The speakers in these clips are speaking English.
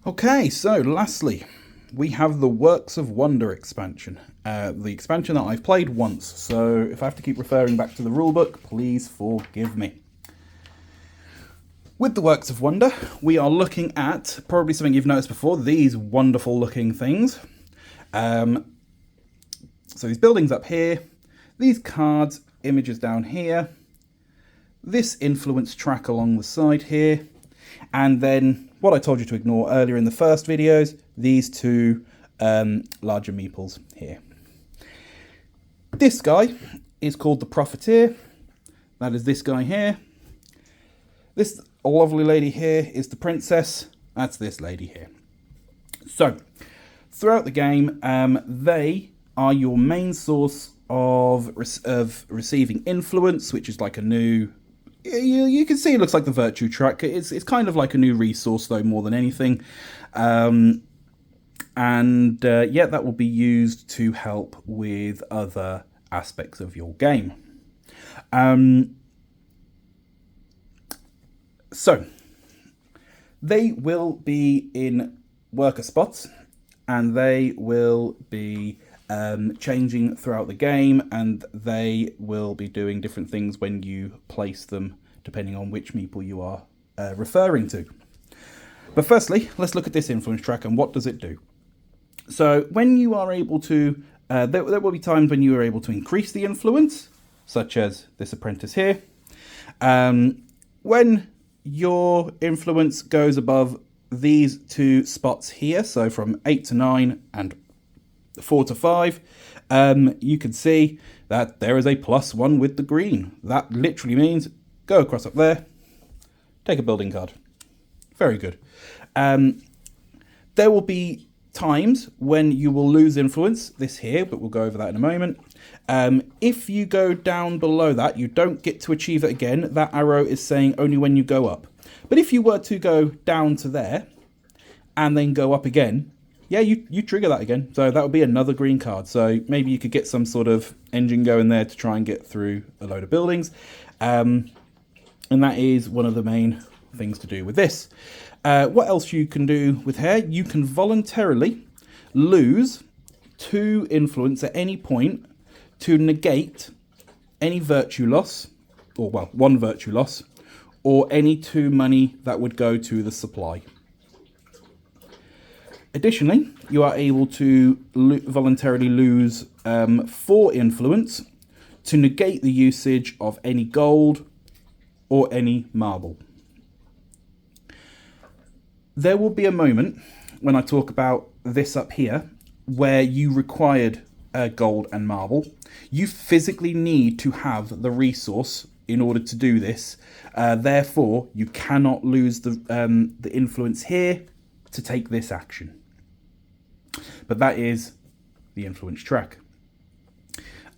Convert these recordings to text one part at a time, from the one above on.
Okay, so lastly, we have the Works of Wonder expansion. The expansion that I've played once, so if I have to keep referring back to the rulebook, please forgive me. With the Works of Wonder, we are looking at probably something you've noticed before, these wonderful looking things. So these buildings up here, these cards, images down here, this influence track along the side here, and then what I told you to ignore earlier in the first videos, these two larger meeples here. This guy is called the Profiteer. That is this guy here. This lovely lady here is the Princess. That's this lady here. So, throughout the game, they are your main source of receiving influence, which is like a new... You can see it looks like the virtue track. It's kind of like a new resource, though, more than anything. Yeah, that will be used to help with other aspects of your game. So, they will be in worker spots, and they will be changing throughout the game, and they will be doing different things when you place them, depending on which meeple you are referring to. But firstly, let's look at this influence track and what does it do. So when you are able to, there will be times when you are able to increase the influence, such as this apprentice here. When your influence goes above these two spots here, so from 8 to 9 and 4 to 5, you can see that there is a +1 with the green. That literally means go across up there, take a building card. Very good. There will be times when you will lose influence, this here, but we'll go over that in a moment. If you go down below that, you don't get to achieve it again. That arrow is saying only when you go up. But if you were to go down to there and then go up again, yeah, you trigger that again. So that would be another green card. So maybe you could get some sort of engine going there to try and get through a load of buildings. And that is one of the main things to do with this. What else you can do with here? You can voluntarily lose 2 influence at any point to negate any virtue loss, or well, 1 virtue loss, or any 2 money that would go to the supply. Additionally, you are able to voluntarily lose 4 influence to negate the usage of any gold or any marble. There will be a moment when I talk about this up here where you required gold and marble. You physically need to have the resource in order to do this. Therefore, you cannot lose the influence here to take this action. But that is the influence track.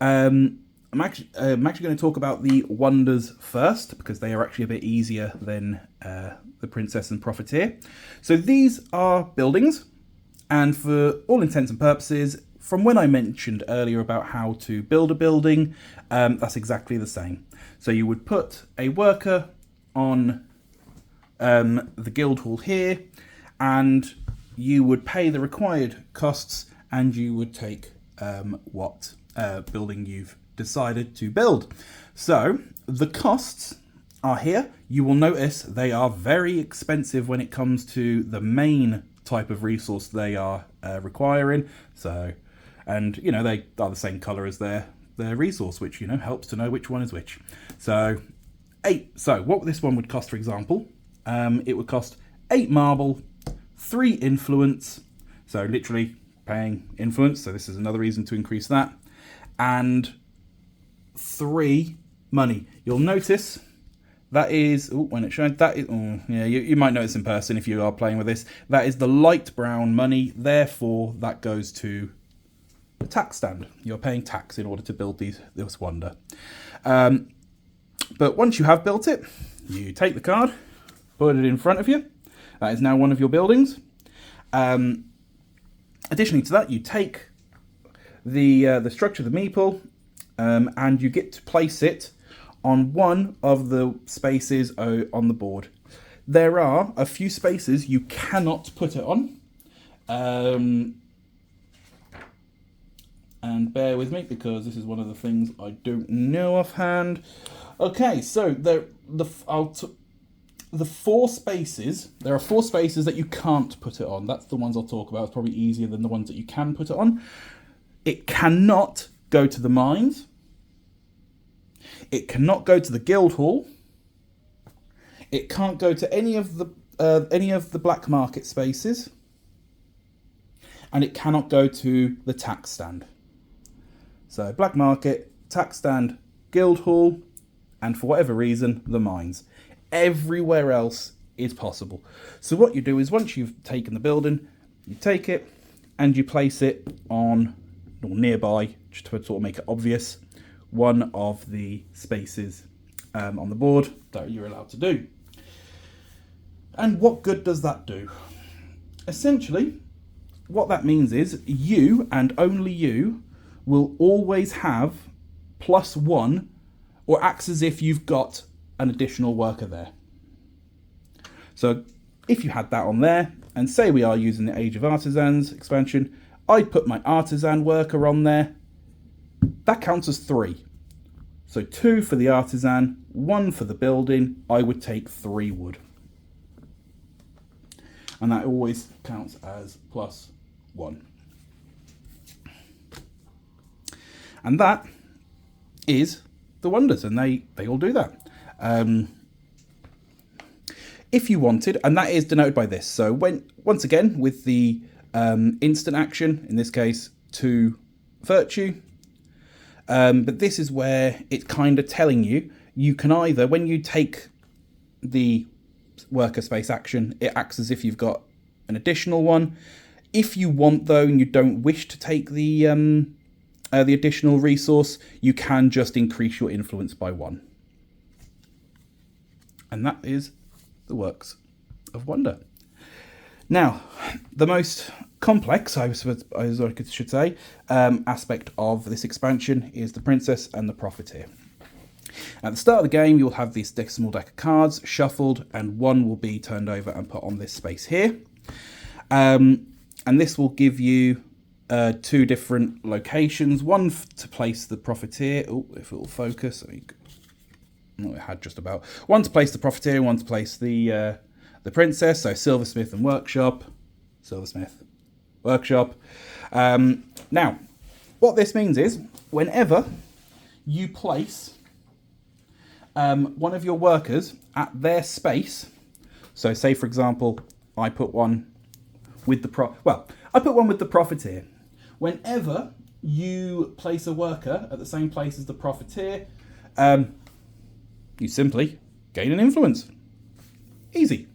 I'm actually going to talk about the wonders first, because they are actually a bit easier than the Princess and Profiteer. So these are buildings, and for all intents and purposes, from when I mentioned earlier about how to build a building, that's exactly the same. So you would put a worker on the guild hall here, and you would pay the required costs, and you would take what building you've decided to build. So the costs are here. You will notice they are very expensive when it comes to the main type of resource they are requiring. So, and you know, they are the same color as their resource, which, you know, helps to know which one is which. So 8. So what this one would cost, for example, it would cost 8 marble, 3 influence, so literally paying influence, so this is another reason to increase that, and 3 money. You'll notice that is, when it's shown, that is, yeah, you might notice in person if you are playing with this, that is the light brown money, therefore that goes to the tax stand. You're paying tax in order to build this wonder. But once you have built it, you take the card, put it in front of you. That is now one of your buildings. Additionally to that, you take the structure of the meeple, and you get to place it on one of the spaces on the board. There are a few spaces you cannot put it on. And bear with me because this is one of the things I don't know offhand. Okay, so the 4 spaces, there are 4 spaces that you can't put it on. That's the ones I'll talk about. It's probably easier than the ones that you can put it on. It cannot go to the mines. It cannot go to the guild hall. It can't go to any of the black market spaces. And it cannot go to the tax stand. So black market, tax stand, guild hall, and for whatever reason, the mines. Everywhere else is possible. So what you do is once you've taken the building, you take it and you place it on or nearby, just to sort of make it obvious, one of the spaces on the board that you're allowed to do. And what good does that do? Essentially, what that means is you and only you will always have +1, or acts as if you've got an additional worker there. So if you had that on there, and say we are using the Age of Artisans expansion, I'd put my artisan worker on there. That counts as 3. So 2 for the artisan, 1 for the building. I would take 3 wood. And that always counts as +1. And that is the wonders, and they all do that. If you wanted, and that is denoted by this. So once again, with the instant action, in this case, 2 virtue. But this is where it's kind of telling you, you can either, when you take the worker space action, it acts as if you've got an additional one. If you want, though, and you don't wish to take the additional resource, you can just increase your influence by 1. And that is the works of wonder. Now, the most complex, I should say, aspect of this expansion is the princess and the profiteer. At the start of the game, you'll have this small deck of cards shuffled, and 1 will be turned over and put on this space here. And this will give you 2 different locations. One to place the profiteer. Oh, if it will focus. Oh, it had just about. One to place the profiteer, one to place the princess. So silversmith and workshop. Silversmith, workshop. Now, what this means is, whenever you place one of your workers at their space. So say, for example, I put one with the profiteer. Whenever you place a worker at the same place as the profiteer, you simply gain an influence. Easy.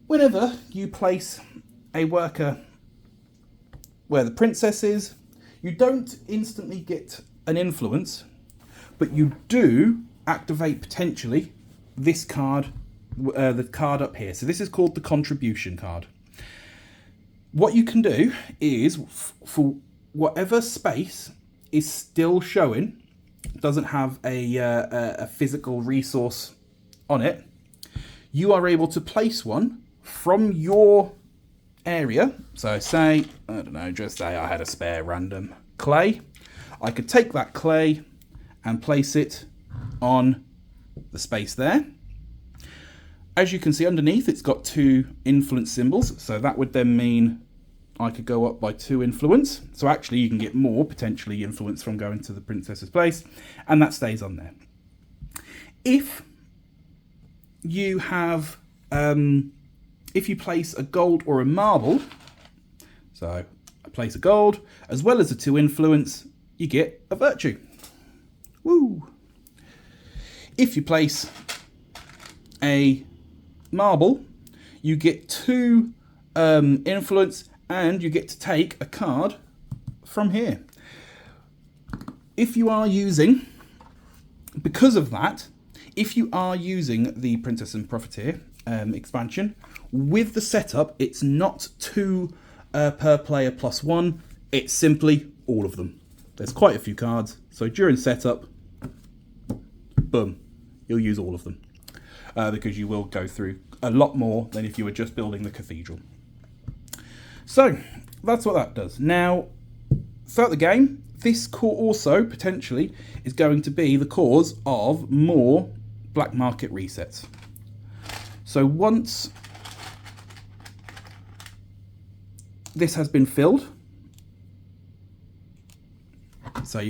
Whenever you place a worker where the princess is, you don't instantly get an influence, but you do activate potentially this card, the card up here. So this is called the contribution card. What you can do is, for whatever space is still showing, doesn't have a physical resource on it, you are able to place one from your area. So say, I don't know, just say I had a spare random clay. I could take that clay and place it on the space there. As you can see underneath, it's got 2 influence symbols. So that would then mean I could go up by 2 influence. So actually you can get more potentially influence from going to the princess's place, and that stays on there. If you have, if you place a gold or a marble, so I place a gold, as well as a 2 influence, you get a virtue. Woo! If you place a marble, you get 2 influence, and you get to take a card from here. If you are using, because of that, if you are using the Princess and Profiteer expansion, with the setup, it's not 2 per player plus 1, it's simply all of them. There's quite a few cards, so during setup, boom, you'll use all of them. because you will go through a lot more than if you were just building the cathedral. So that's what that does. Now, throughout the game, this core also potentially is going to be the cause of more black market resets. So once this has been filled, so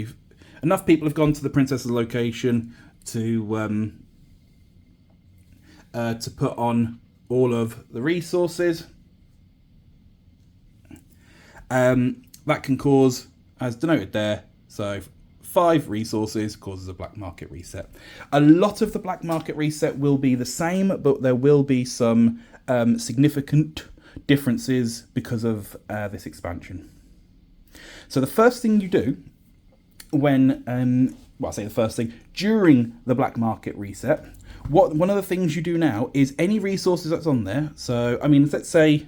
enough people have gone to the princess's location to put on all of the resources. That can cause, as denoted there, so 5 resources causes a black market reset. A lot of the black market reset will be the same, but there will be some significant differences because of this expansion. So the first thing you do when, well, I say the first thing, during the black market reset, one of the things you do now is any resources that's on there. So, I mean, let's say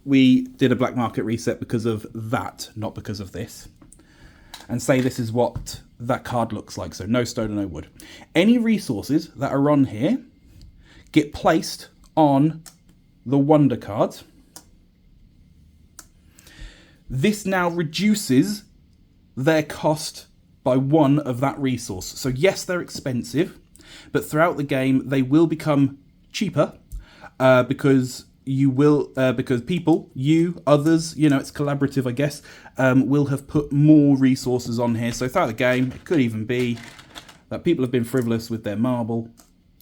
we did a black market reset because of that, not because of this. And say this is what that card looks like. So no stone and no wood. Any resources that are on here get placed on the wonder cards. This now reduces their cost by 1 of that resource. So yes, they're expensive, but throughout the game they will become cheaper because because people, others, it's collaborative, I guess, will have put more resources on here. So throughout the game, it could even be that people have been frivolous with their marble,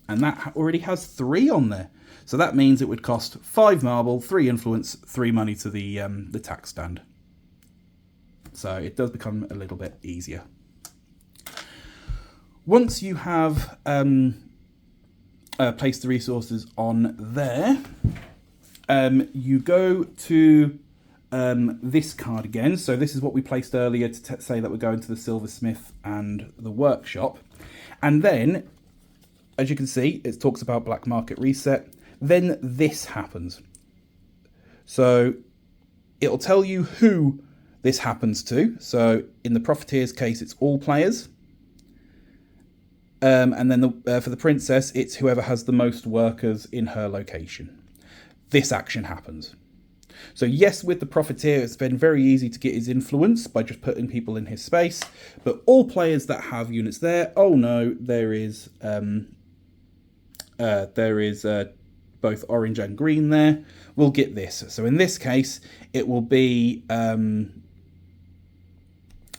and that already has 3 on there. So that means it would cost 5 marble, 3 influence, 3 money to the tax stand. So it does become a little bit easier. Once you have placed the resources on there, you go to this card again. So this is what we placed earlier to say that we're going to the silversmith and the workshop. And then, as you can see, it talks about black market reset. Then this happens. So it'll tell you who this happens to. So in the profiteer's case, it's all players. And then for the princess, it's whoever has the most workers in her location. This action happens. So yes, with the profiteer, it's been very easy to get his influence by just putting people in his space. But all players that have units there, oh no, there is both orange and green there, will get this. So in this case, it will be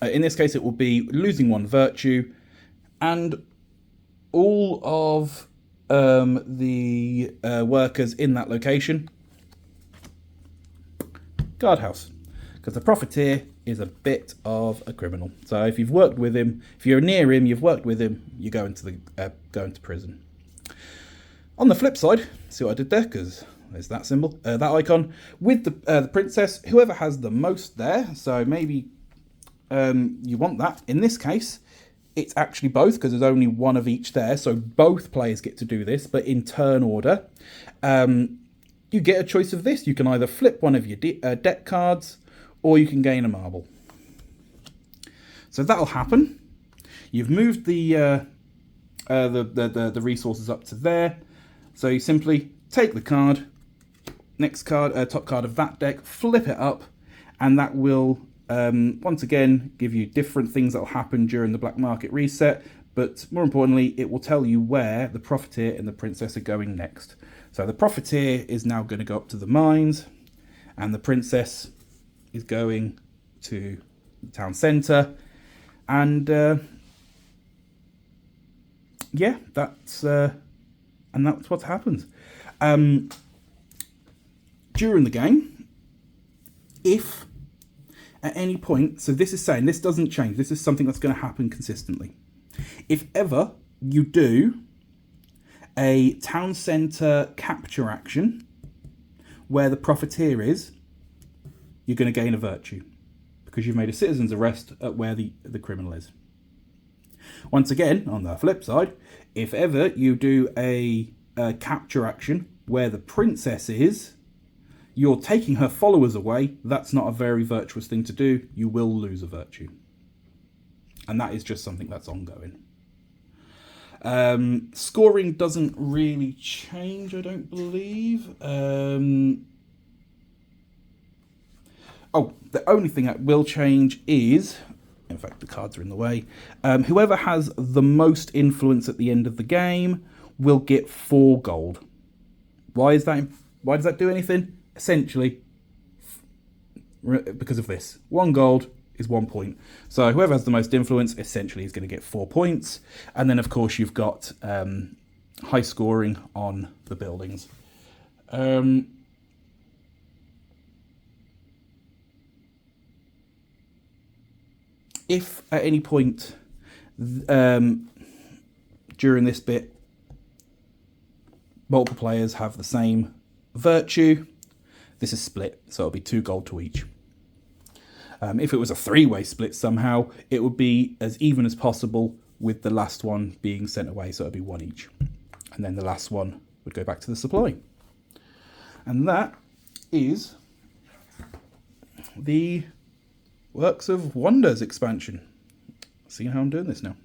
losing 1 virtue, and all of the workers in that location guardhouse, because the profiteer is a bit of a criminal. So if you've worked with him, if you're near him, you've worked with him, you go into prison. On the flip side, see what I did there, because there's that symbol, that icon with the princess, whoever has the most there. So maybe you want that. In this case, it's actually both, because there's only 1 of each there. So both players get to do this, but in turn order. You get a choice of this. You can either flip one of your deck cards, or you can gain a marble. So that'll happen. You've moved the resources up to there. So you simply take the card, next card, top card of that deck, flip it up, and that will once again give you different things that will happen during the black market reset. But more importantly, it will tell you where the profiteer and the princess are going next. So the profiteer is now going to go up to the mines, and the princess is going to the town centre. And yeah, that's what happens. During the game, if at any point, so this is saying this doesn't change, this is something that's going to happen consistently. If ever you do a town centre capture action where the profiteer is, you're going to gain a virtue, because you've made a citizen's arrest at where the criminal is. Once again, on the flip side, if ever you do a capture action where the princess is, you're taking her followers away. That's not a very virtuous thing to do. You will lose a virtue. And that is just something that's ongoing. Scoring doesn't really change, I don't believe. Oh, the only thing that will change is, in fact, the cards are in the way. Whoever has the most influence at the end of the game will get 4 gold. Why is that? Why does that do anything? Essentially, because of this. 1 gold is 1 point. So whoever has the most influence essentially is going to get 4 points. And then, of course, you've got high scoring on the buildings. If at any point during this bit multiple players have the same virtue, this is split, so it'll be 2 gold to each. If it was a 3-way split somehow, it would be as even as possible, with the last one being sent away, so it'd be 1 each. And then the last one would go back to the supply. And that is the Works of Wonders expansion. See how I'm doing this now.